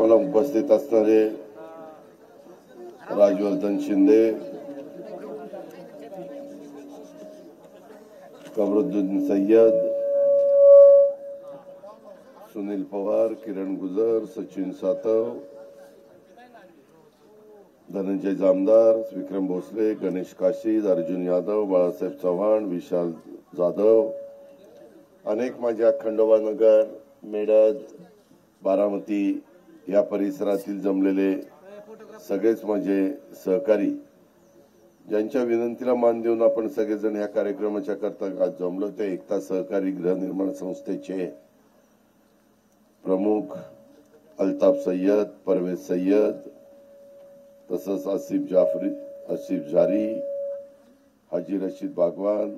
कार्यक्रमाला उपस्थित असणारे राजवर्धन शिंदे, कमरुद्दीन सय्यद, सुनील पवार, किरण गुजर, सचिन सातव, धनंजय जामदार, विक्रम भोसले, गणेश काशीद, अर्जुन यादव, बाळासाहेब चव्हाण, विशाल जाधव, अनेक माझ्या खंडोबानगर, मेडद, बारामती या परिसरातील जमलेले सगळेच माझे सहकारी, ज्यांच्या विनंतीला मान देऊन आपण सगळेजण या कार्यक्रमाच्या करता आज जमलो ते एकता सहकारी गृहनिर्माण संस्थेचे प्रमुख अल्ताफ सय्यद, परवेज सय्यद, तसंच आसिफ जारी, हाजी रशीद बागवान,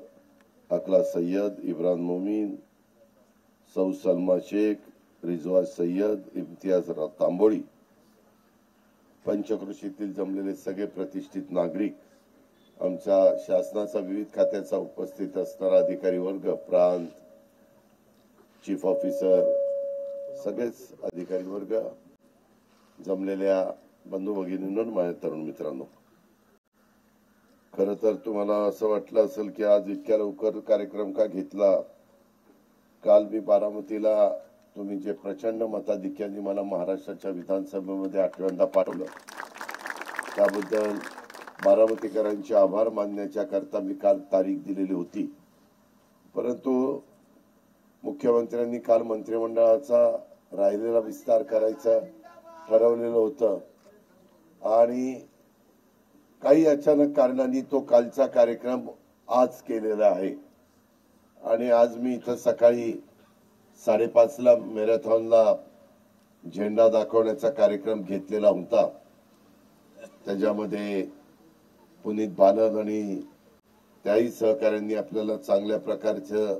अकला सय्यद, इब्रान मोमीन, सौ सलमा शेख, रिजवाज सय्यद, इम्तियाज तांबोळी, पंचक्रोशीतील जमलेले सगळे प्रतिष्ठित नागरिक, आमच्या शासनाचा विविध खात्याचा उपस्थित असणारा अधिकारी वर्ग, प्रांत, चीफ ऑफिसर, सगळेच अधिकारी वर्ग, जमलेल्या बंधू भगिनींनो, माझ्या तरुण मित्रांनो, खरं तर तुम्हाला असं वाटलं असेल की आज इतक्या लवकर कार्यक्रम का घेतला. काल मी बारामतीला तुम्ही जे प्रचंड मताधिक्याने मला महाराष्ट्राच्या विधानसभेमध्ये 8व्यांदा पाठवलं त्याबद्दल बारामतीकरांचे आभार मानण्याच्या करता मी काल तारीख दिलेली होती. परंतु मुख्यमंत्र्यांनी काल मंत्रिमंडळाचा राहिलेला विस्तार करायचं ठरवलेलं होतं आणि काही अचानक कारणांनी तो कालचा कार्यक्रम आज केलेला आहे आणि आज मी इथं सकाळी 5:30ला मॅरेथॉनला झेंडा दाखवण्याचा कार्यक्रम घेतलेला होता. त्याच्यामध्ये पुनीत बालन आणि त्याही सहकाऱ्यांनी आपल्याला चांगल्या प्रकारचं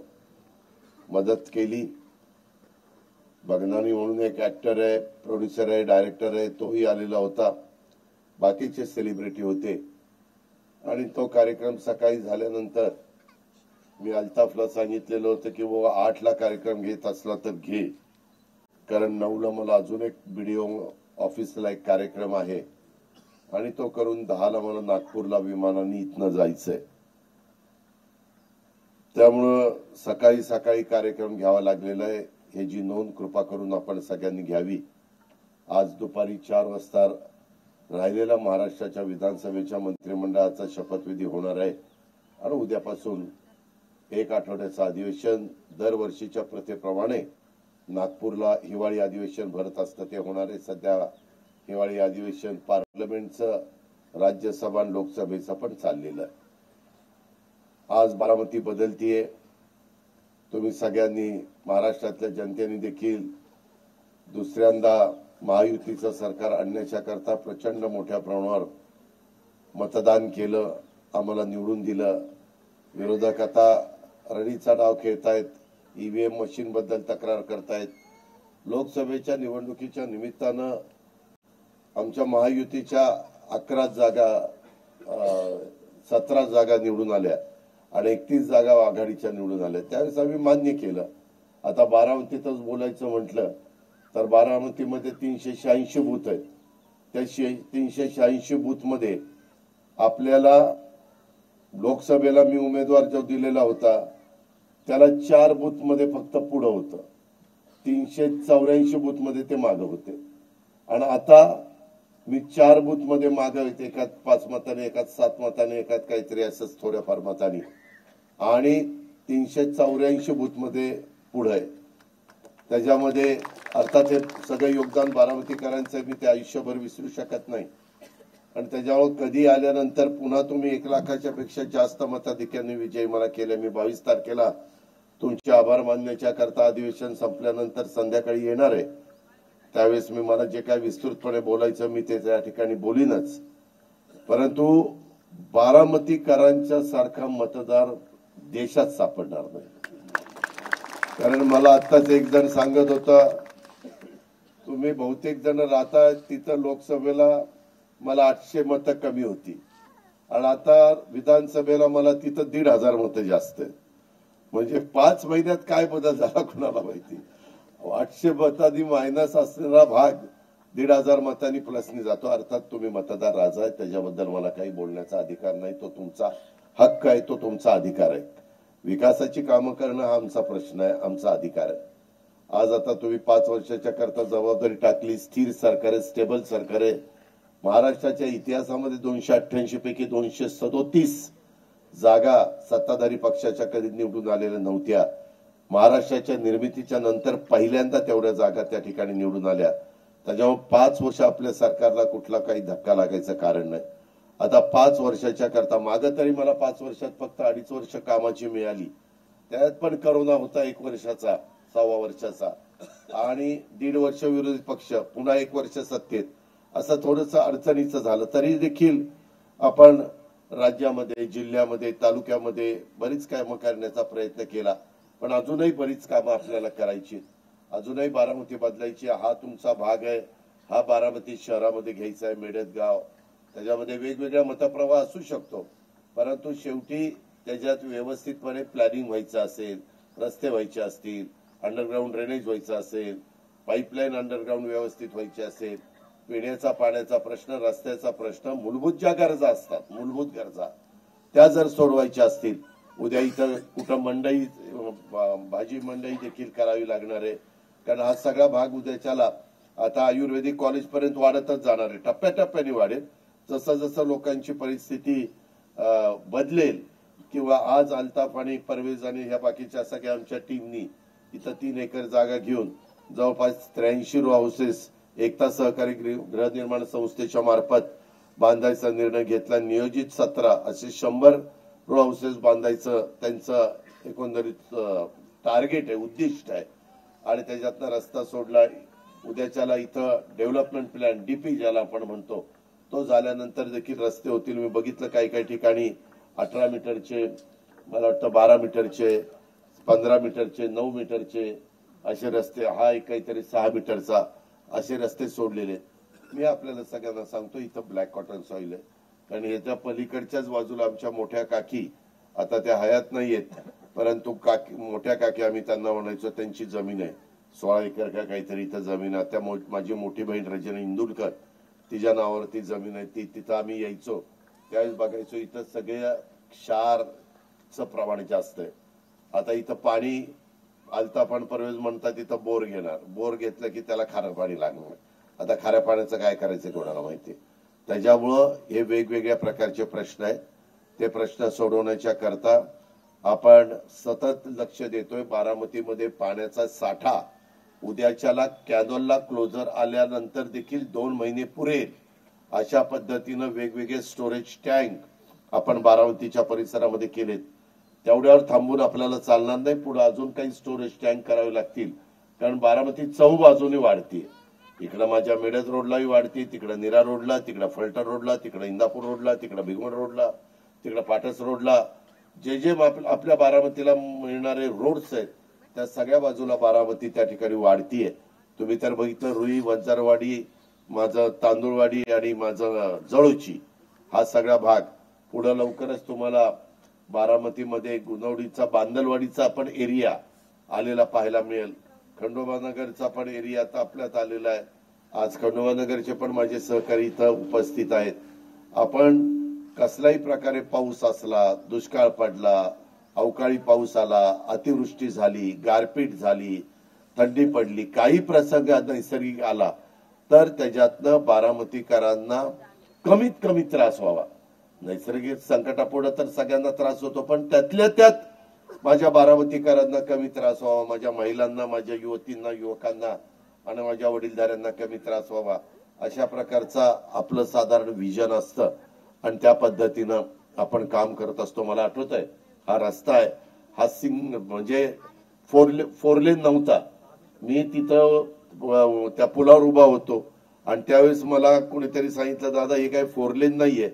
मदत केली. बगनानी म्हणून एक ऍक्टर आहे, प्रोड्युसर आहे, डायरेक्टर आहे, तोही आलेला होता. बाकीचे सेलिब्रिटी होते आणि तो कार्यक्रम सकाळी झाल्यानंतर मी अल्ताफला सांगितलेलं होतं की बाबा 8ला कार्यक्रम घेत असला तर घे, कारण 9ला मला अजून एक बीडीओ ऑफिसला एक कार्यक्रम आहे आणि तो करून 10ला मला नागपूरला विमानाने इथनं जायचंय. त्यामुळं सकाळी सकाळी कार्यक्रम घ्यावा लागलेला आहे. हे जी नोंद कृपा करून आपण सगळ्यांनी घ्यावी. आज दुपारी 4 वाजता राहिलेला महाराष्ट्राच्या विधानसभेच्या मंत्रिमंडळाचा शपथविधी होणार आहे आणि उद्यापासून 1 आठवड्याचं अधिवेशन दरवर्षीच्या प्रथेप्रमाणे नागपूरला हिवाळी अधिवेशन भरत असतं ते होणार आहे. सध्या हिवाळी अधिवेशन पार्लमेंटचं, राज्यसभा आणि लोकसभेचं पण चाललेलं आहे. आज बारामती बदलतीये. तुम्ही सगळ्यांनी, महाराष्ट्रातल्या जनतेने देखील दुसऱ्यांदा महायुतीचं सरकार आणण्याच्या करता प्रचंड मोठ्या प्रमाणावर मतदान केलं, आम्हाला निवडून दिलं. विरोधक आता रडीचा डाव खेळतायत, ईव्हीएम मशीन बद्दल तक्रार करतायत. लोकसभेच्या निवडणुकीच्या निमित्तानं आमच्या महायुतीच्या 11 जागा 17 जागा निवडून आल्या आणि 31 जागा आघाडीच्या निवडून आल्या. त्यावेळेस आम्ही मान्य केलं. आता बारामतीतच बोलायचं म्हटलं तर बारामतीमध्ये 386 बूथ आहेत. त्या 386 बूथ मध्ये आपल्याला लोकसभेला मी उमेदवार जो दिलेला होता त्याला 4 बूथ मध्ये फक्त पुढं होतं. 384 बूथ मध्ये ते मागे होते आणि आता मी 4 बूथ मध्ये मागे होते, एकात 5 मताने, एकात 7 मताने, एकात काहीतरी असंच थोड्याफार मताने, आणि 384 बूथ मध्ये पुढे आहे. त्याच्यामध्ये अर्थात हे सगळं योगदान बारामतीकरांचं मी ते आयुष्यभर विसरू शकत नाही आणि त्याच्यावर कधी आल्यानंतर पुन्हा तुम्ही 1 लाखाच्या पेक्षा जास्त मताधिक्याने विजय मला केले. मी 22 तारखेला तुमचे आभार मानण्याच्या करता अधिवेशन संपल्यानंतर संध्याकाळी येणार आहे. त्यावेळेस मी मला जे काय विस्तृतपणे बोलायचं मी ते त्या ठिकाणी बोलीनच. परंतु बारामतीकरांच्या सारखा मतदार देशात सापडणार नाही. कारण मला आत्ताच एक जण सांगत होता, तुम्ही बहुतेक जण राहता तिथं लोकसभेला मला 800 मतं कमी होती आणि आता विधानसभेला मला तिथं 1,500 मतं जास्त आहेत. म्हणजे 5 महिन्यात काय बदल झाला कुणाला माहिती. 800 मतांनी मायनस असलेला भाग 1,500 मतांनी प्लसनी जातो. अर्थात तुम्ही मतदार राजा आहे, त्याच्याबद्दल मला काही बोलण्याचा अधिकार नाही. तो तुमचा हक्क आहे, तो तुमचा अधिकार आहे. विकासाची कामं करणं हा आमचा प्रश्न आहे, आमचा अधिकार आहे. आज आता तुम्ही 5 वर्षाच्या करता जबाबदारी टाकली. स्थिर सरकार आहे, स्टेबल सरकार आहे. महाराष्ट्राच्या इतिहासामध्ये 288 पैकी 237 जागा सत्ताधारी पक्षाच्या कधी निवडून आलेल्या नव्हत्या. महाराष्ट्राच्या निर्मितीच्या नंतर पहिल्यांदा तेवढ्या जागा त्या ठिकाणी निवडून आल्या. त्याच्यामुळे 5 वर्ष आपल्या सरकारला कुठला काही धक्का लागायचं कारण नाही. आता 5 वर्षाच्या करता मागं तरी मला 5 वर्षात फक्त 2.5 वर्ष कामाची मिळाली. त्यात पण करोना होता 1 वर्षाचा, 6 वर्षाचा, आणि 1.5 वर्ष विरोधी पक्ष, पुन्हा 1 वर्ष सत्तेत. असं थोडंसं अडचणीचं झालं. तरी देखील आपण राज्यामध्ये, जिल्ह्यामध्ये, तालुक्यामध्ये बरीच कामं करण्याचा प्रयत्न केला. पण अजूनही बरीच कामं आपल्याला करायची. अजूनही बारामती बदलायची. हा तुमचा भाग आहे. हा बारामती शहरामध्ये घ्यायचा आहे, मेडत गाव. त्याच्यामध्ये वेगवेगळ्या मतप्रवाह असू शकतो, परंतु शेवटी त्याच्यात व्यवस्थितपणे प्लॅनिंग व्हायचं असेल, रस्ते व्हायचे असतील, अंडरग्राऊंड ड्रेनेज व्हायचं असेल, पाईपलाईन अंडरग्राऊंड व्यवस्थित व्हायची असेल, पिण्याचा पाण्याचा प्रश्न, रस्त्याचा प्रश्न, मूलभूत ज्या गरजा असतात, मूलभूत गरजा त्या जर सोडवायच्या असतील, उद्या इथं कुठं मंडई, भाजी मंडई देखील करावी लागणार आहे. कारण हा सगळा भाग उद्याच्याला आता आयुर्वेदिक कॉलेज पर्यंत वाढतच जाणार आहे. टप्प्याटप्प्याने वाढेल. जसं जसं लोकांची परिस्थिती बदलेल, किंवा आज अल्ताफ आणि परवेज आणि ह्या बाकीच्या सगळ्या आमच्या टीमनी इथं 3 एकर जागा घेऊन जवळपास 83 रो हाऊसेस एकता सहकारी गृहनिर्माण संस्थेच्या मार्फत बांधायचा निर्णय घेतला. नियोजित 17 असे 100 रो हाऊसेस बांधायचं त्यांचं एकंदरीत टार्गेट आहे, उद्दिष्ट आहे. आणि त्याच्यातनं रस्ता सोडला. उद्याच्याला इथं डेव्हलपमेंट प्लॅन, डीपी ज्याला आपण म्हणतो, तो झाल्यानंतर देखील रस्ते होतील. मी बघितलं काही ठिकाणी 18 मीटरचे, मला वाटतं 12 मीटरचे, 15 मीटरचे, 9 मीटरचे असे रस्ते, हा एक काहीतरी 6 मीटरचा, असे रस्ते सोडलेले. मी आपल्याला सगळ्यांना सांगतो, इथं ब्लॅक कॉटन सॉइल आहे. कारण ह्याच्या पलीकडच्याच बाजूला आमच्या मोठ्या काकी, आता त्या हयात नाहीयेत, परंतु काकी, मोठ्या काकी आम्ही त्यांना म्हणायचो, त्यांची जमीन आहे 16 एकर का काहीतरी इथं जमीन आहे. त्या माझी मोठी बहीण रजना इंदुरकर, तिच्या नावावरती जमीन आहे. तिथं आम्ही यायचो, त्यावेळेस बघायचो इथं सगळ्या क्षारचं प्रमाण जास्त आहे. आता इथं पाणी अल्ताफ आणि परवेज म्हणतात तिथं बोर घेणार, बोर घेतलं की त्याला खारं पाणी लागणार. आता खाऱ्या पाण्याचं काय करायचं कोणाला माहिती. त्याच्यामुळं हे वेगवेगळ्या प्रकारचे प्रश्न आहेत. ते प्रश्न सोडवण्याच्या करता आपण सतत लक्ष देतोय. बारामतीमध्ये पाण्याचा साठा उद्याच्याला कॅनॉलला क्लोजर आल्यानंतर देखील 2 महिने पुरेल अशा पद्धतीनं वेगवेगळे स्टोरेज टँक आपण बारामतीच्या परिसरामध्ये केलेत. तेवढ्यावर थांबून आपल्याला चालणार नाही. पुढे अजून काही स्टोरेज टँक करावे लागतील. कारण बारामती चहूबाजूने वाढते. इकडं माझ्या मेडज रोडलाही वाढते, तिकडं नीरा रोडला, तिकडं फलटण रोडला, तिकडं इंदापूर रोडला, तिकडं भिगवण रोडला, तिकडं पाटस रोडला, जे आपल्या बारामतीला मिळणारे रोड्स आहेत त्या सगळ्या बाजूला बारामती त्या ठिकाणी वाढतीये. तुम्ही तर बघितलं, रुई, वंजारवाडी, माझं तांदूळवाडी आणि माझं जळोची, हा सगळा भाग पुढे लवकरच तुम्हाला बारामतीमध्ये गुणवडीचा, बांदलवाडीचा पण एरिया आलेला पाहायला मिळेल. खंडोबानगरचा पण एरिया आता आपल्यात आलेला आहे. आज खंडोबानगरचे पण माझे सहकारी इथं उपस्थित आहेत. आपण कसल्याही प्रकारे पाऊस असला, दुष्काळ पडला, अवकाळी पाऊस आला, अतिवृष्टी झाली, गारपीट झाली, थंडी पडली, काही प्रसंग नैसर्गिक आला तर त्याच्यातनं बारामतीकरांना कमीत कमी त्रास व्हावा. नैसर्गिक संकटापुढे तर सगळ्यांना त्रास होतो, पण त्यातल्या त्यात माझ्या बारामतीकरांना कमी त्रास व्हावा, माझ्या महिलांना, माझ्या युवतींना, युवकांना आणि माझ्या वडीलधाऱ्यांना कमी त्रास व्हावा, अशा प्रकारचा आपलं साधारण विजन असतं आणि त्या पद्धतीनं आपण काम करत असतो. मला आठवत आहे, हा रस्ता आहे, हा म्हणजे फोर लेन नव्हता. मी तिथं त्या पुलावर उभा होतो आणि त्यावेळेस मला कोणीतरी सांगितलं, दादा हे काय 4 लेन नाहीये.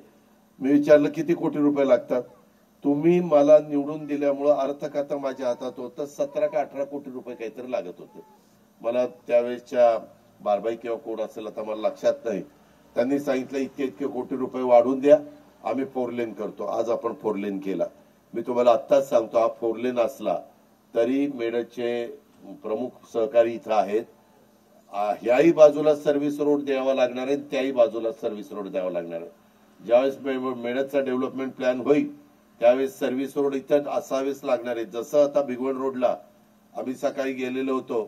मी विचारलं किती कोटी रुपये लागतात. तुम्ही मला निवडून दिल्यामुळं अर्थखातं माझ्या हातात होतं, 17 का 18 कोटी रुपये काहीतरी लागत होते. मला त्यावेळेसच्या बारबाई किंवा कोण असेल आता मला लक्षात नाही, त्यांनी सांगितलं इतके कोटी रुपये वाढून द्या, आम्ही 4 लेन करतो. आज आपण 4 लेन केला. मी तुम्हाला आत्ताच सांगतो, हा 4 लेन असला तरी मेडचे प्रमुख सहकारी इथं आहेत, ह्याही बाजूला सर्व्हिस रोड द्यावा लागणार आहे, त्याही बाजूला सर्व्हिस रोड द्यावा लागणार आहे. ज्यावेळेस मेळतचा डेव्हलपमेंट प्लॅन होईल त्यावेळेस सर्व्हिस रोड इथं असावेच लागणार आहे. जसं आता भिगवण रोडला आम्ही सकाळी गेलेलो होतो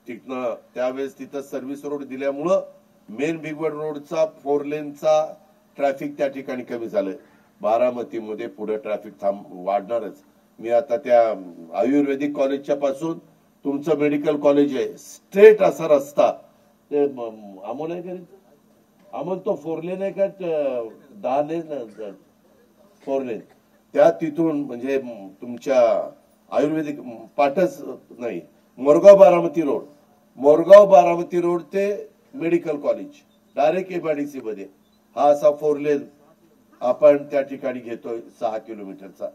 तिथनं, त्यावेळेस तिथं सर्व्हिस रोड दिल्यामुळं मेन भिगवण रोडचा 4 लेनचा ट्रॅफिक त्या ठिकाणी कमी झालंय. बारामतीमध्ये पुढे ट्रॅफिक वाढणारच. मी आता त्या आयुर्वेदिक कॉलेजच्या पासून तुमचं मेडिकल कॉलेज आहे, स्ट्रेट असा रस्ता, ते अमोल आहे का अमोल, तो 4 लेन आहे का 10 लेन? 4 लेन. त्या तिथून म्हणजे तुमच्या आयुर्वेदिक पाटस नाही, मोरगाव बारामती रोड ते मेडिकल कॉलेज डायरेक्ट एमआयडीसी मध्ये हा असा 4 लेन आपण त्या ठिकाणी घेतोय 6 किलोमीटरचा.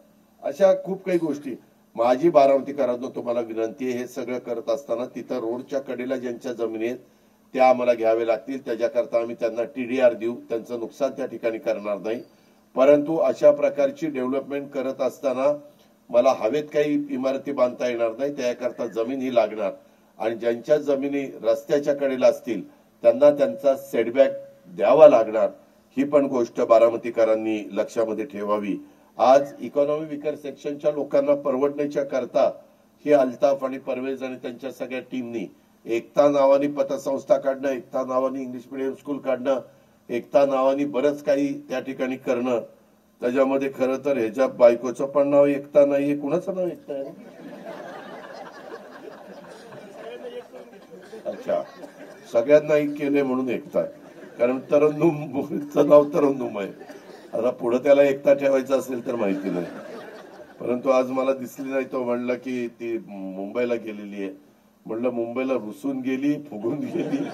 अशा खूप काही गोष्टी. माझी बारामतीकरांना तुम्हाला विनंती आहे, हे सगळं करत असताना तिथं रोडच्या कडेला ज्यांच्या जमिनी आहेत त्या आम्हाला घ्यावे लागतील. त्याच्याकरता आम्ही त्यांना टीडीआर देऊ, त्यांचं नुकसान त्या ठिकाणी करणार नाही. परंतु अशा प्रकारची डेव्हलपमेंट करत असताना मला हवेत काही इमारती बांधता येणार नाही, त्याकरता जमीन ही लागणार. आणि ज्यांच्या जमिनी रस्त्याच्या कडेला असतील त्यांना त्यांचा सेटबॅक द्यावा लागणार. ही पण गोष्ट बारामतीकरांनी लक्षामध्ये ठेवावी. आज इकॉनॉमी विकर सेक्शनच्या लोकांना परवडण्याच्या करता ही अल्ताफ आणि परवेज आणि त्यांच्या सगळ्या टीमनी एकता नावानी पतसंस्था काढणं, एकता नावानी इंग्लिश मिडियम स्कूल काढणं, एकता नावानी बरंच काही त्या ठिकाणी करणं. त्याच्यामध्ये खरं तर ह्याच्या बायकोचं पण नाव एकता नाहीये, कुणाचं नाव एकता आहे? अच्छा, सगळ्यांना एक केले म्हणून एकता, कारण तरन्नुमचं नाव तरन्नुम आहे. आता पुढे त्याला एकता ठेवायचा असेल तर माहिती नाही. परंतु आज मला दिसली नाही. तो म्हणला की ती मुंबईला गेलेली आहे. म्हणलं मुंबईला रुसून गेली, फुगून गेली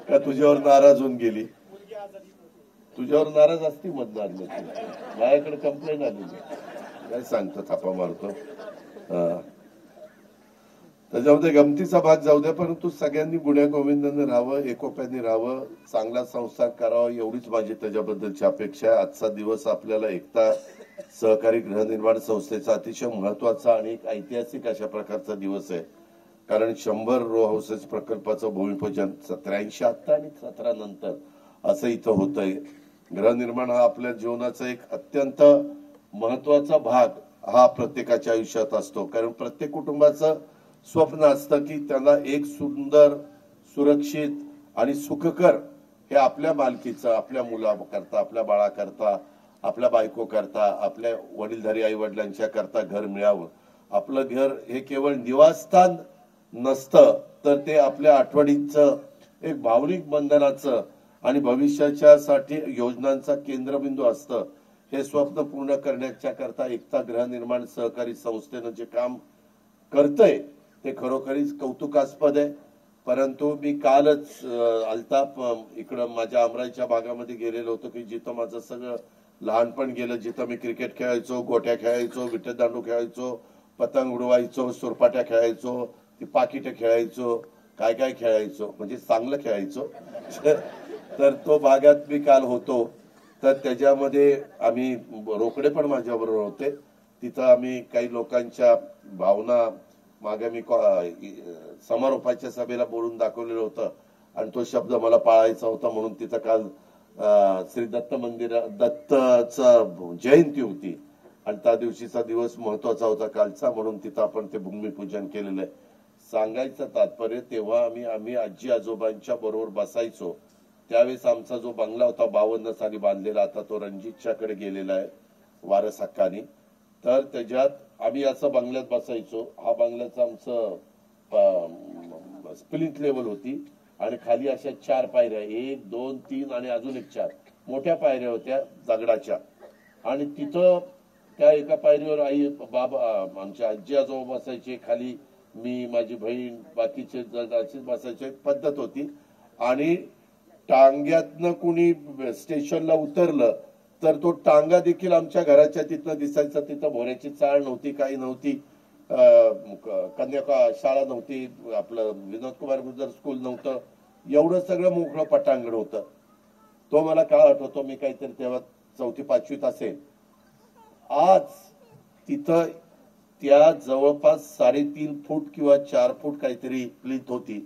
का तुझ्यावर नाराज होऊन गेली? तुझ्यावर नाराज असती मतदार, माझ्याकडे कंप्लेंट आली. काय सांगतो, थापा मारतो. त्याच्यामध्ये गमतीचा भाग जाऊ द्या, परंतु सगळ्यांनी गुण्या गोविंदाने राहावं, एकोप्याने राहावं, चांगला संसार करावा, एवढीच माझी त्याच्याबद्दलची अपेक्षा आहे. आजचा दिवस आपल्याला एकता सहकारी गृहनिर्माण संस्थेचा अतिशय महत्वाचा आणि एक ऐतिहासिक अशा प्रकारचा दिवस आहे. कारण 100 रो हाऊसेस प्रकल्पाचं भूमिपूजन 83 आता आणि 17 नंतर असं इथं होतंय. गृहनिर्माण हा आपल्या जीवनाचा एक अत्यंत महत्वाचा भाग हा प्रत्येकाच्या आयुष्यात असतो. कारण प्रत्येक कुटुंबाचं स्वप्न असतं की त्याला एक सुंदर, सुरक्षित आणि सुखकर हे आपल्या मालकीचं, आपल्या मुलाकरता, आपल्या बाळाकरता, आपल्या बायको करता, आपल्या वडीलधारी आई वडिलांच्या करता घर मिळावं. आपलं घर हे केवळ निवासस्थान नसतं, तर ते आपल्या आठवणींचं एक भावनिक बंधनाचं आणि भविष्याच्या साठी योजनांचा केंद्रबिंदू असतं. हे स्वप्न पूर्ण करण्याच्या करता एकता गृहनिर्माण सहकारी संस्थेनं जे काम करतंय ते खरोखरीच कौतुकास्पद आहे. परंतु मी कालच अल्ताफ इकडं माझ्या अमराईच्या भागामध्ये गेलेलो होतो की जिथं माझं सगळं लहानपण गेलं, जिथं मी क्रिकेट खेळायचो, गोट्या खेळायचो, विट्टीदांडू खेळायचो, पतंग उडवायचो, सुरपाट्या खेळायचो, ती पाकिटं खेळायचो, काय काय खेळायचो, म्हणजे चांगलं खेळायचो. तर तो भागात मी काल होतो. तर त्याच्यामध्ये आम्ही रोकडे पण माझ्याबरोबर होते. तिथं आम्ही काही लोकांच्या भावना मागे मी समारोपाच्या सभेला बोलून दाखवलेलं होतं आणि तो शब्द मला पाळायचा होता. म्हणून तिथं काल श्री दत्त दत्तचं जयंती होती आणि त्या दिवशीचा दिवस महत्वाचा होता कालचा, म्हणून तिथं आपण ते भूमिपूजन केलेलं आहे. सांगायचं तात्पर्य, तेव्हा आम्ही आजी आजोबांच्या बरोबर बसायचो. त्यावेळेस आमचा जो बंगला होता 52 साली बांधलेला, आता तो रणजितच्याकडे गेलेला आहे वारस हक्कानी. तर त्याच्यात आम्ही असं बंगल्यात बसायचो. हा बंगल्याचं आमचं स्प्लिंट लेवल होती आणि खाली अशा 4 पायऱ्या, 1 2 3 आणि अजून एक 4 मोठ्या पायऱ्या होत्या दगडाच्या. आणि तिथं त्या एका पायरीवर आई बाबा आमच्या आजी आजोबा बसायचे, खाली मी, माझी बहीण, बाकीचे अशीच बसायची पद्धत होती. आणि टांग्यातनं कुणी स्टेशनला उतरलं तर तो टांगा देखील आमच्या घराच्या तिथनं दिसायचा. तिथं भोऱ्याची चाळ नव्हती, काही नव्हती, कन्या शाळा नव्हती, आपलं विनोद कुमार गुजर स्कूल नव्हतं, एवढं सगळं मोकळं पटांगण होतं. तो मला काळ आठवतो, मी काहीतरी तेव्हा 4वी 5वीत असेल. आज तिथं त्या जवळपास 3.5 फूट किंवा 4 फूट काहीतरी प्लीत होती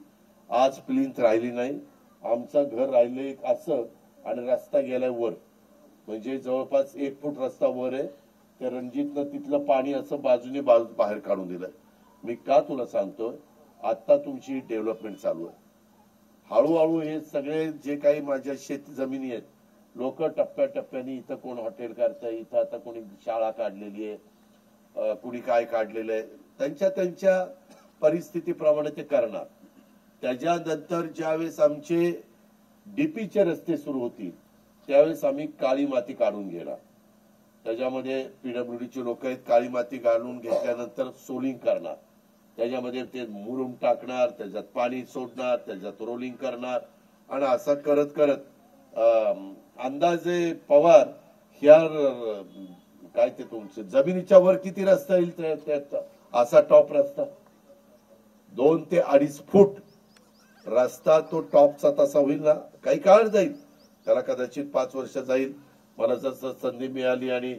आज प्लिंथ राहिली नाही. आमचं घर राहिलं एक असं आणि रस्ता गेलाय वर, म्हणजे जवळपास 1 फूट रस्ता वर आहे. त्या रणजितनं तिथलं पाणी असं बाजूने बाहेर काढून दिलंय. मी का तुला सांगतोय, आता तुमची डेव्हलपमेंट चालू आहे. हळूहळू हे सगळे जे काही माझ्या शेत जमिनी आहेत, लोक टप्प्याटप्प्याने इथं कोण हॉटेल काढतंय, इथं आता कोणी शाळा काढलेली आहे, कुणी काय काढलेलं आहे, त्यांच्या त्यांच्या परिस्थितीप्रमाणे ते करणार. त्याच्यानंतर ज्यावेळेस आमचे डीपीचे रस्ते सुरू होतील त्यावेळेस आम्ही काळी माती काढून घेणार. त्याच्यामध्ये पीडब्ल्यूडीचे लोक आहेत, काळी माती काढून घेतल्यानंतर सोलिंग करणार, त्याच्यामध्ये ते मुरुम टाकणार, त्याच्यात पाणी सोडणार, त्याच्यात रोलिंग करणार आणि असं करत करत अंदाजे पवार ह्या काय ते तुमचे जमिनीच्या वर किती रस्ता येईल, असा टॉप रस्ता 2 ते 2.5 फूट रस्ता, तो टॉपचा तसा होईल ना. काही काळ जाईल त्याला, कदाचित 5 वर्ष जाईल. मला जर संधी मिळाली आणि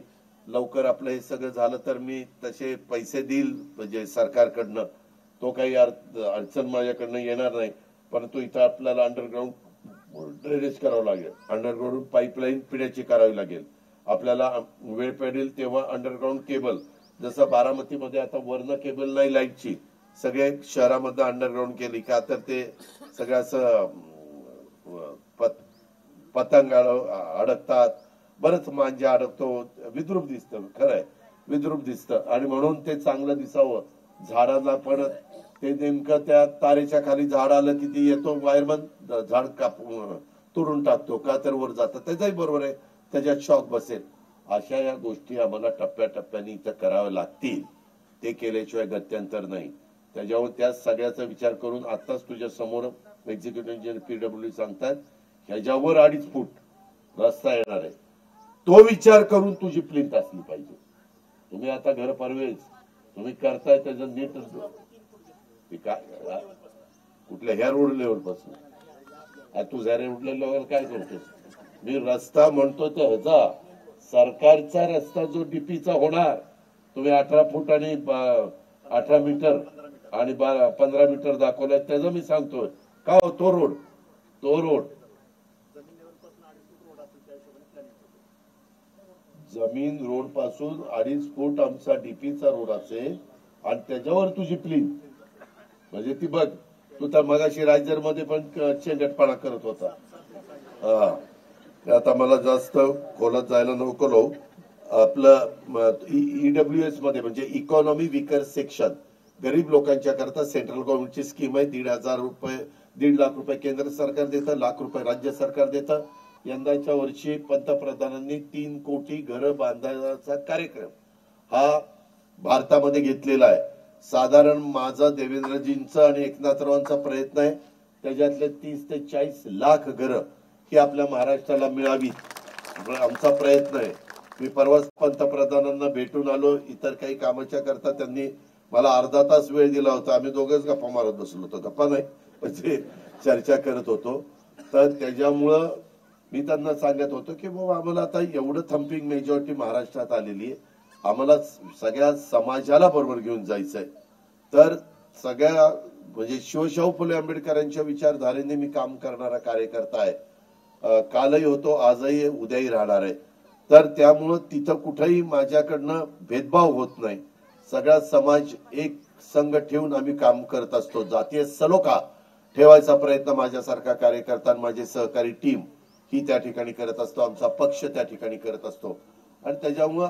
लवकर आपलं हे सगळं झालं तर मी तसे पैसे देईल म्हणजे सरकारकडनं. तो काही अडचण माझ्याकडनं येणार नाही. परंतु इथं आपल्याला अंडरग्राऊंड ड्रेनेज करावं लागेल, अंडरग्राऊंड पाईपलाईन पिण्याची करावी लागेल. आपल्याला वेळ पडेल तेव्हा अंडरग्राऊंड केबल, जसं बारामतीमध्ये आता वर्ण केबल नाही लाईटची, सगळ्या शहरामध्ये अंडरग्राऊंड केली का तर ते सगळं असं पतंग अडकतात, बरंच मांजा अडकतो, विद्रूप दिसतं. खरंय, विद्रूप दिसतं आणि म्हणून ते चांगलं दिसावं. झाडाला पण ते नेमकं त्या तारेच्या खाली झाड आलं की ती येतो वायरमन झाड तोडून टाकतो का तर वर जातं. त्याचाही बरोबर आहे, त्याच्यात शॉक बसेल. अशा या गोष्टी आम्हाला टप्प्याटप्प्याने इथं कराव्या लागतील. ते केल्याशिवाय गत्यंतर नाही. त्याच्यावर त्या सगळ्याचा विचार करून आताच तुझ्या समोर एक्झिक्युटिव्ह इंजिनियर पीडब्ल्यूडी सांगतात ह्याच्यावर 2.5 फूट रस्ता येणार आहे. तो विचार करून तुझी प्लिंथ असली पाहिजे. तुम्ही आता घर परवेज तुम्ही करताय त्याचं नीट कुठल्या ह्या रोड लेवल पासून तू ह्या रोड लेवल काय करतोस. मी रस्ता म्हणतो त्या ह्याचा सरकारचा रस्ता जो डीपीचा होणार, तुम्ही 18 फूट आणि 18 मीटर आणि 15 मीटर दाखवलाय त्याचं मी सांगतोय का तो रोड जमीन रोड पासून 2.5 फूट आमचा डीपीचा रोड असेल आणि त्याच्यावर तुझी प्लिंथ म्हणजे ती बघ. तू तर मगाशी रायजर मध्ये पण चेंगटपणा करत होता. आता मला जास्त खोलात जायला नको लो. आपलं ईडब्ल्यूएस मध्ये म्हणजे इकॉनॉमी विकर सेक्शन, गरीब लोकांच्या करता सेंट्रल गव्हर्नमेंटची स्कीम आहे. 1,500 रुपये 1.5 लाख रुपये केंद्र सरकार देतं, 1 लाख रुपये राज्य सरकार देतं. यंदाच्या वर्षी पंतप्रधानांनी 3 कोटी घरं बांधण्याचा कार्यक्रम हा भारतामध्ये घेतलेला आहे. साधारण माझा देवेंद्रजींचा आणि एकनाथरावांचा प्रयत्न आहे त्याच्यातले 30 ते 40 लाख घरं ही आपल्या महाराष्ट्राला मिळावीत आमचा प्रयत्न आहे. मी परवाच पंतप्रधानांना भेटून आलो. इतर काही कामाच्या करता त्यांनी मला अर्धा तास वेळ दिला होता. आम्ही दोघंच गप्पा मारत बसलो होतो. गप्पा नाही म्हणजे चर्चा करत होतो. तर त्याच्यामुळं मी त्यांना सांगत होतो की बाबा आम्हाला आता एवढं थम्पिंग मेजॉरिटी महाराष्ट्रात आलेली आहे, आम्हाला सगळ्या समाजाला बरोबर घेऊन जायचंय. तर सगळ्या म्हणजे शिवशाहू फुले आंबेडकरांच्या विचारधारेने मी काम करणारा कार्यकर्ता आहे. कालही होतो, आजही उद्याही राहणार आहे. तर त्यामुळं तिथं कुठेही माझ्याकडनं भेदभाव होत नाही. सगळा समाज एक संघ ठेवून आम्ही काम करत असतो. जातीय सलोखा ठेवायचा प्रयत्न माझ्यासारखा कार्यकर्ता आणि माझे सहकारी टीम ही त्या ठिकाणी करत असतो. आमचा पक्ष त्या ठिकाणी करत असतो. आणि त्याच्यामुळं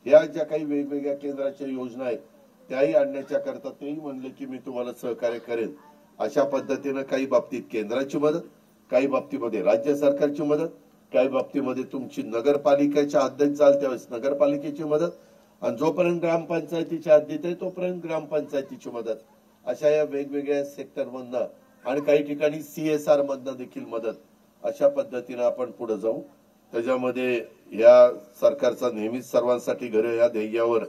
ह्या ज्या काही वेगवेगळ्या केंद्राच्या योजना आहेत त्याही आणण्याच्या करता तेही म्हणले की मी तुम्हाला सहकार्य करेन. अशा पद्धतीनं काही बाबतीत केंद्राची मदत, काही बाबतीमध्ये राज्य सरकारची मदत, काही बाबतीमध्ये तुमची नगरपालिकेच्या हद्दीत जाल त्यावेळेस नगरपालिकेची मदत आणि जोपर्यंत ग्रामपंचायतीच्या हद्दीत आहे तोपर्यंत ग्रामपंचायतीची मदत. अशा या वेगवेगळ्या सेक्टर मधनं आणि काही ठिकाणी CSR मधनं देखील मदत. अशा पद्धतीनं आपण पुढे जाऊ. त्याच्यामध्ये या सरकारचा नेहमीच सर्वांसाठी घरे या ध्येयावर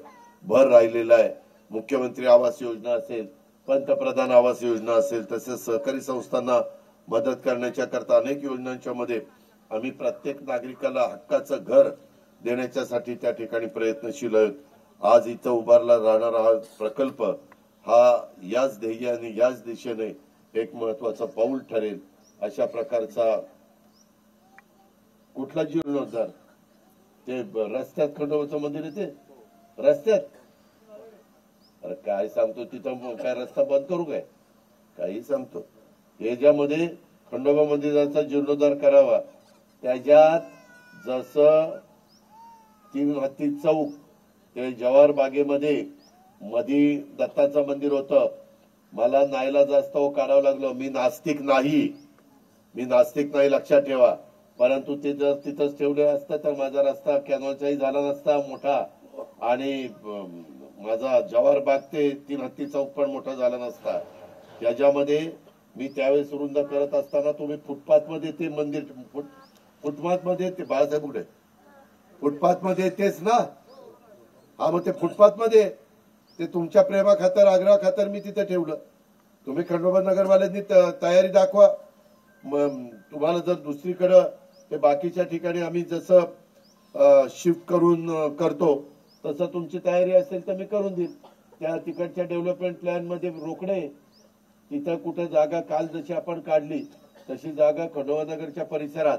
भर राहिलेला आहे. मुख्यमंत्री आवास योजना असेल, पंतप्रधान आवास योजना असेल, तसेच सहकारी संस्थांना मदत करण्याच्या करता अनेक योजनांच्या मध्ये आम्ही प्रत्येक नागरिकाला हक्काचं घर देण्याच्यासाठी त्या ठिकाणी प्रयत्नशील आहोत. आज इथं उभारला राहणारा हा प्रकल्प हा याच ध्येयाने याच दिशेने एक महत्वाचं पाऊल ठरेल अशा प्रकारचा कुठला जीर्णोद्धार ते रस्त्यात खंडोबाचं मंदिर आहे ते रस्त्यात अरे काय सांगतो तिथं काय रस्ता बंद करू काय काही सांगतो याच्यामध्ये खंडोबा मंदिराचा जीर्णोद्धार करावा त्याच्यात जसं 3 हत्ती चौक ते जवाहर बागेमध्ये मधी दत्ताचं मंदिर होतं मला नाईलाज असतो काढावं लागलं मी नास्तिक नाही लक्षात ठेवा परंतु ते जर तिथंच ठेवले असतं तर माझा रस्ता कॅनॉलचाही झाला नसता मोठा आणि माझा जवाहर बाग ते 3 हत्ती चौक पण मोठा झाला नसता त्याच्यामध्ये मी त्यावेळेस रुंद करत असताना तुम्ही फुटपाथ मध्ये ते मंदिर फुटपाथ मध्ये ते बाळासाहेब कुठे फुटपाथ मध्ये तेच ना हा मग ते फुटपाथ मध्ये ते तुमच्या प्रेमा खातर आग्रह खातर मी तिथे ठेवलं तुम्ही खंडोबा नगरवाल्यांनी तयारी दाखवा तुम्हाला जर दुसरीकडे ते बाकीच्या ठिकाणी आम्ही जसं शिफ्ट करून करतो तसं तुमची तयारी असेल तर मी करून देईन त्या तिकडच्या डेव्हलपमेंट प्लॅन मध्ये रोकडे तिथं कुठे जागा काल जशी आपण काढली तशी जागा खंडोबा नगरच्या परिसरात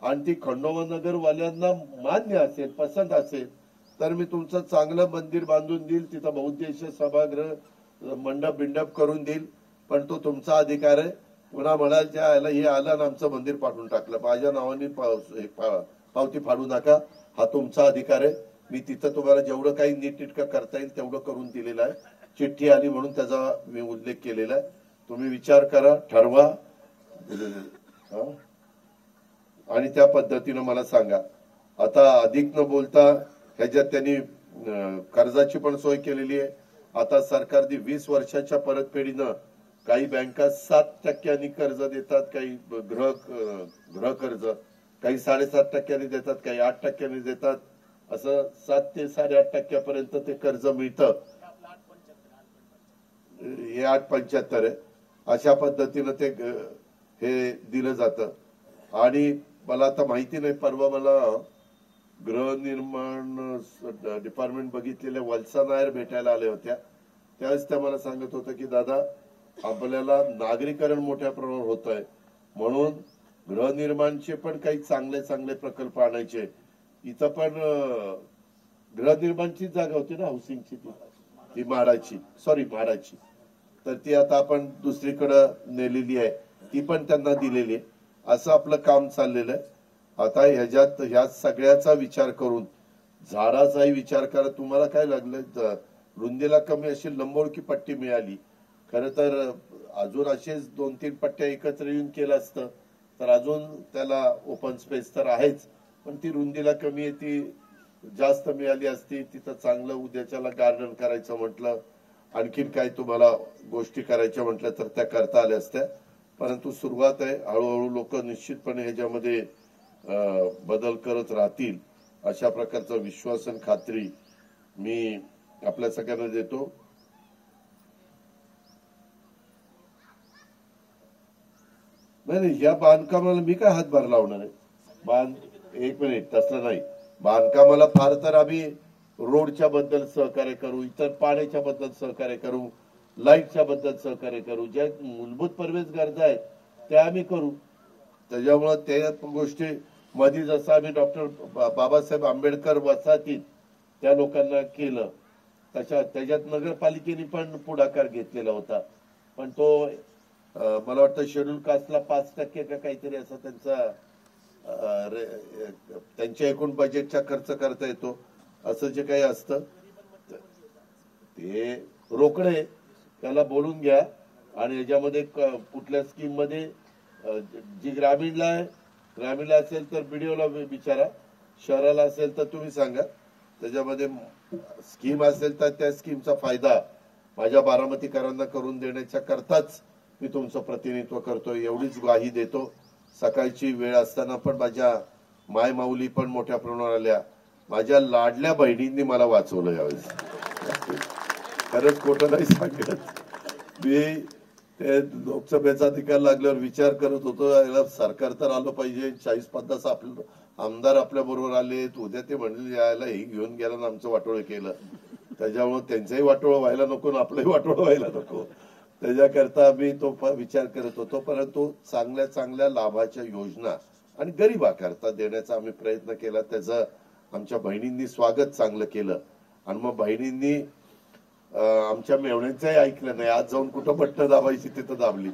आणि ती खंडोबा नगर वाल्यांना मान्य असेल पसंत असेल तर मी तुमचं चांगलं मंदिर बांधून देईल तिथं बहुउद्देशीय सभागृह मंडप बिंडप करून देईल पण तो तुमचा अधिकार आहे पुन्हा म्हणाल त्या हे आलं ना आमचं मंदिर पाडून टाकलं माझ्या नावाने पावती फाडू नका हा तुमचा अधिकार आहे मी तिथं तुम्हाला जेवढं काही नीटनेटकं करता येईल तेवढं करून दिलेलं आहे चिठ्ठी आली म्हणून त्याचा मी उल्लेख केलेला आहे तुम्ही विचार करा ठरवा आणि त्या पद्धतीनं मला सांगा आता अधिक न बोलता ह्याच्यात त्यांनी कर्जाची पण सोय केलेली आहे आता सरकारने 20 वर्षाच्या परतफेडीनं काही बँका 7% कर्ज देतात काही गृह कर्ज काही 7.5% देतात काही 8% देतात असं 7 ते 8.5% पर्यंत ते कर्ज मिळतं हे 8.75 आहे अशा पद्धतीनं ते हे दिलं जातं आणि मला आता माहिती नाही परवा मला गृहनिर्माण डिपार्टमेंट बघितलेल्या वत्सा नायर भेटायला आल्या होत्या त्यावेळेस त्या मला सांगत होतं की दादा आपल्याला नागरीकरण मोठ्या प्रमाणावर होत आहे म्हणून गृहनिर्माणचे पण काही चांगले प्रकल्प आणायचे इथं पण गृहनिर्माणची जागा होती ना हाऊसिंगची ती म्हाडाची तर ती आता आपण दुसरीकडे नेलेली आहे ती पण त्यांना दिलेली आहे असं आपलं काम चाललेलं आहे आता ह्याच्यात ह्या सगळ्याचा विचार करून झाडाचाही विचार करा तुम्हाला काय लागलं रुंदीला कमी अशी लंबोळकी पट्टी मिळाली खरं तर अजून असेच 2-3 पट्ट्या एकत्र येऊन केलं असतं तर अजून त्याला ओपन स्पेस तर आहेच पण ती रुंदीला कमी आहे ती जास्त मिळाली असती तिथं चांगलं उद्याच्याला गार्डन करायचं म्हटलं आणखीन काही तुम्हाला गोष्टी करायच्या म्हटल्या तर त्या करता आल्या असत्या परंतु सुरुवात आहे हळूहळू लोक निश्चितपणे ह्याच्यामध्ये बदल करत राहतील अशा प्रकारचा विश्वास आणि खात्री मी आपल्या सगळ्यांना देतो नाही या बांधकामाला मी काय हातभार लावणार आहे एक मिनिट तसलं नाही बांधकामाला फार तर आम्ही रोडच्या बद्दल सहकार्य करू इतर पाण्याच्या बद्दल सहकार्य करू लाईटच्या बद्दल सहकार्य करू ज्या मूलभूत प्रवेश गरजा आहेत त्या आम्ही करू त्याच्यामुळे त्या गोष्टी मध्ये जसं आम्ही डॉक्टर बाबासाहेब आंबेडकर वसाहतीत त्या लोकांना केलं त्याच्यात नगरपालिकेने पण पुढाकार घेतलेला होता पण तो मला वाटतं शेड्यूल कास्टला 5% का काहीतरी असं त्यांच्या एकूण बजेटचा खर्च करता येतो असं जे काही असतं ते रोकडे त्याला बोलून घ्या आणि याच्यामध्ये कुठल्या स्कीम मध्ये जी ग्रामीणला असेल तर बीडीओला विचारा शहराला असेल तर तुम्ही सांगा त्याच्यामध्ये स्कीम असेल तर त्या स्कीमचा फायदा माझ्या बारामतीकरांना करून देण्याच्या करताच मी तुमचं प्रतिनिधित्व करतोय एवढीच ग्वाही देतो सकाळची वेळ असताना पण माझ्या मायमाऊली पण मोठ्या प्रमाणावर आल्या माझ्या लाडल्या बहिणींनी मला वाचवलं यावेळेस खरंच खोटं नाही सांगत मी ते लोकसभेचा अधिकार लागल्यावर विचार करत होतो याला सरकार तर आलं पाहिजे 40-50 आपलं आमदार आपल्या बरोबर आले उद्या ते म्हणले यायला ही घेऊन गेला ना आमचं वाटोळं केलं त्याच्यामुळे त्यांचंही वाटोळं व्हायला नको आणि आपलंही वाटोळं व्हायला नको त्याच्याकरता आम्ही तो विचार करत होतो, परंतु चांगल्या चांगल्या लाभाच्या योजना आणि गरिबाकरता देण्याचा आम्ही प्रयत्न केला. त्याचं आमच्या बहिणींनी स्वागत चांगलं केलं आणि मग बहिणींनी आमच्या मेवण्यांचंही ऐकलं नाही. आज जाऊन कुठं बटणं दाबायची तिथं दाबली.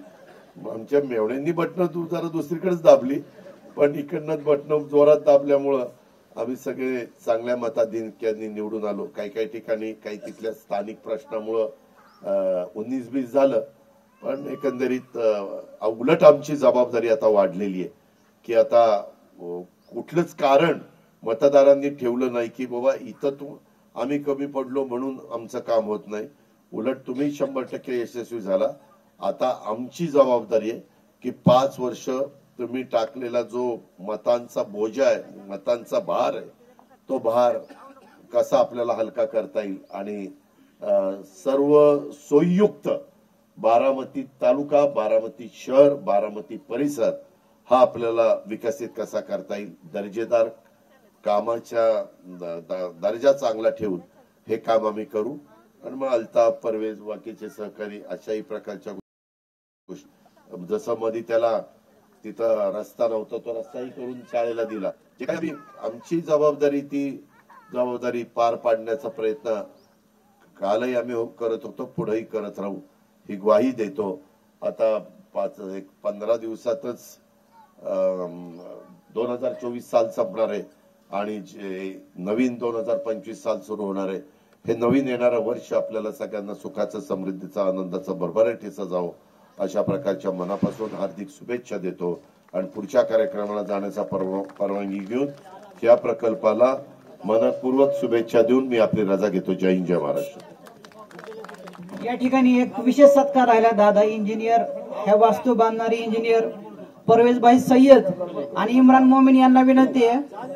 आमच्या मेवण्यांनी बटणं तू जरा दुसरीकडेच दाबली, पण इकडनं बटणं जोरात दाबल्यामुळं आम्ही सगळे चांगल्या मताधिक्याने निवडून आलो. काही काही ठिकाणी काही तिथल्या स्थानिक प्रश्नामुळं 19-20 झालं, पण एकंदरीत उलट आमची जबाबदारी आता वाढलेली आहे की आता कुठलंच कारण मतदारांनी ठेवलं नाही की बाबा इथं आम्ही कमी पडलो म्हणून आमचं काम होत नाही. उलट तुम्ही 100% यशस्वी झाला. आता आमची जबाबदारी आहे की 5 वर्ष तुम्ही टाकलेला जो मतांचा बोजा आहे, मतांचा भार आहे, तो भार कसा आपल्याला हलका करता येईल आणि सर्व सोयीयुक्त बारामती तालुका, बारामती शहर, बारामती परिसर हा आपल्याला विकसित कसा करता येईल, दर्जेदार कामाच्या दर्जा चांगला ठेवून हे काम आम्ही करू. आणि मग अल्ताफ, परवेज, बाकीचे सहकारी अशाही प्रकारच्या गोष्टी, जसं मध्ये त्याला तिथं रस्ता नव्हता तो रस्ताही करून शाळेला दिला. जे काही आमची जबाबदारी ती जबाबदारी पार पाडण्याचा प्रयत्न कालही आम्ही करत होतो, पुढेही करत राहू ही ग्वाही देतो. आता 15 दिवसातच 2024 साल संपणार आहे आणि जे नवीन 2025 साल सुरू होणार आहे. हे नवीन येणारं वर्ष आपल्याला सगळ्यांना सुखाचं, समृद्धीचा, आनंदाचा भरभराटीचा जावो अशा प्रकारच्या मनापासून हार्दिक शुभेच्छा देतो आणि पुढच्या कार्यक्रमाला जाण्याचा परवानगी घेऊन या प्रकल्पाला मनपूर्वक शुभेच्छा देऊन मी आपली रजा घेतो. जय हिंद, जय महाराष्ट्र. या ठिकाणी एक विशेष सत्कार राहिला. दादा इंजिनियर, ह्या वास्तू बांधणारे इंजिनियर परवेजभाई सय्यद आणि इम्रान मोमीन यांना विनंती आहे